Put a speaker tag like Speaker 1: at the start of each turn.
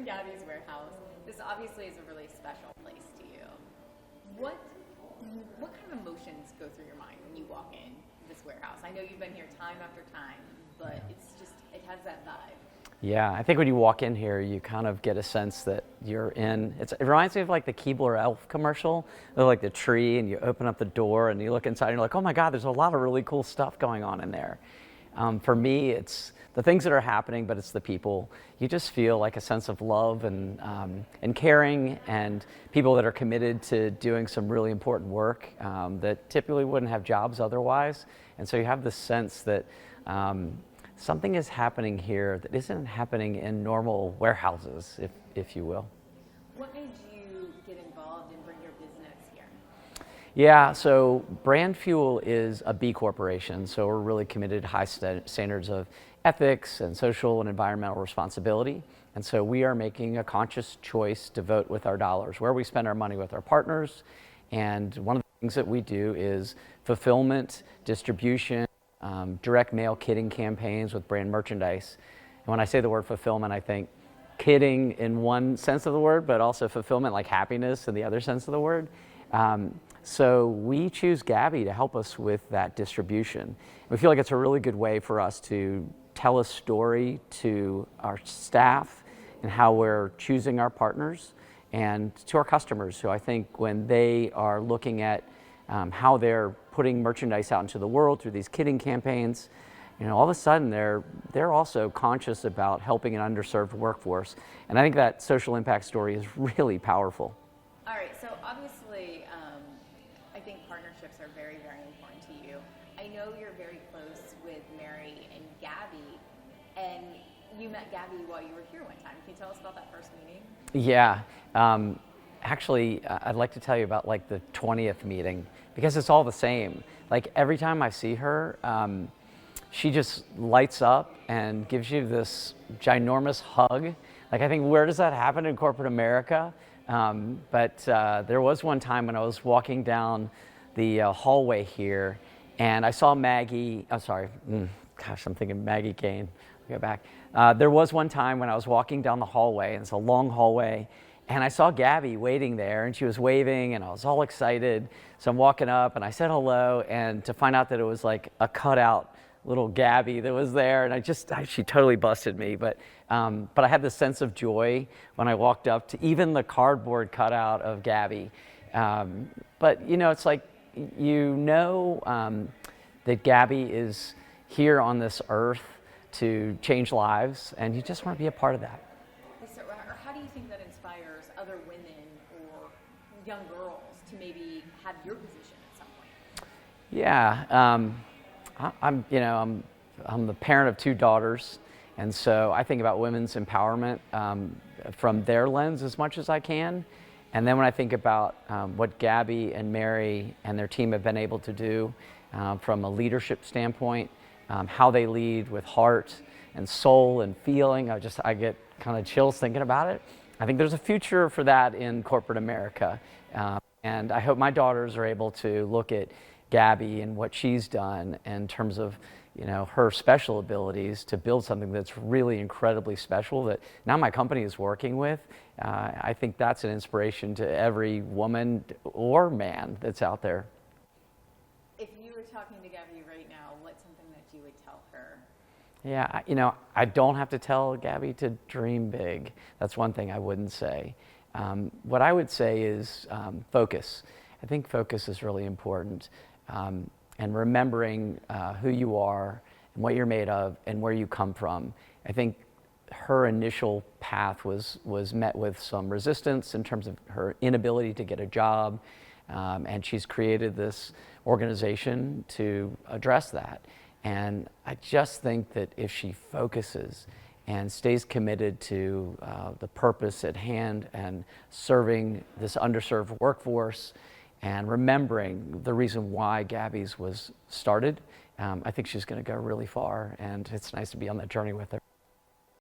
Speaker 1: Gabi's warehouse. This obviously is a really special place to you. What kind of emotions go through your mind when you walk in this warehouse? I know you've been here time after time, but it has that vibe.
Speaker 2: Yeah, I think when you walk in here, you kind of get a sense that you're in. It reminds me of like the Keebler Elf commercial, like the tree, and you open up the door and you look inside and you're like, oh my God, there's a lot of really cool stuff going on in there. For me, it's the things that are happening, but it's the people. You just feel like a sense of love and caring, and people that are committed to doing some really important work that typically wouldn't have jobs otherwise. And so you have this sense that something is happening here that isn't happening in normal warehouses, if you will.
Speaker 1: What made you get involved and bring your business here?
Speaker 2: Yeah, so Brand Fuel is a B corporation, so we're really committed to high standards of ethics and social and environmental responsibility. And so we are making a conscious choice to vote with our dollars, where we spend our money with our partners. And one of the things that we do is fulfillment, distribution, direct mail kitting campaigns with brand merchandise. And when I say the word fulfillment, I think kitting in one sense of the word, but also fulfillment like happiness in the other sense of the word. So we choose Gabi to help us with that distribution. We feel like it's a really good way for us to tell a story to our staff and how we're choosing our partners, and to our customers, who I think when they are looking at how they're putting merchandise out into the world through these kitting campaigns, all of a sudden they're also conscious about helping an underserved workforce. And I think that social impact story is really powerful.
Speaker 1: All right, so obviously, I think partnerships are very, very important to you. I know you're very close with Mary and Gabi, and you met Gabi while you were here one time. Can you tell us about that first meeting?
Speaker 2: Yeah. Actually, I'd like to tell you about like the 20th meeting, because it's all the same. Like every time I see her, she just lights up and gives you this ginormous hug. Like, I think, where does that happen in corporate America? But there was one time when I was walking down the hallway here, and I saw Maggie. I'm sorry. I'm thinking Maggie Kane. Go back. There was one time when I was walking down the hallway, and it's a long hallway, and I saw Gabi waiting there, and she was waving, and I was all excited. So I'm walking up, and I said hello, and to find out that it was like a cutout little Gabi that was there, and she totally busted me. But I had this sense of joy when I walked up to even the cardboard cutout of Gabi. But it's like, that Gabi is here on this earth to change lives, and you just want to be a part of that.
Speaker 1: So, how do you think that inspires other women or young girls to maybe have your position at some point?
Speaker 2: Yeah, I'm the parent of two daughters, and so I think about women's empowerment from their lens as much as I can. And then when I think about what Gabi and Mary and their team have been able to do from a leadership standpoint, how they lead with heart and soul and feeling, I get kind of chills thinking about it. I think there's a future for that in corporate America. And I hope my daughters are able to look at Gabi and what she's done in terms of her special abilities to build something that's really incredibly special that now my company is working with. I think that's an inspiration to every woman or man that's out there.
Speaker 1: If you were talking to Gabi right now, what's something that you would tell her?
Speaker 2: Yeah, I don't have to tell Gabi to dream big. That's one thing I wouldn't say. What I would say is focus. I think focus is really important. And remembering who you are and what you're made of and where you come from. I think her initial path was met with some resistance in terms of her inability to get a job, and she's created this organization to address that. And I just think that if she focuses and stays committed to the purpose at hand and serving this underserved workforce, and remembering the reason why Gabi's was started, I think she's going to go really far, and it's nice to be on that journey with her.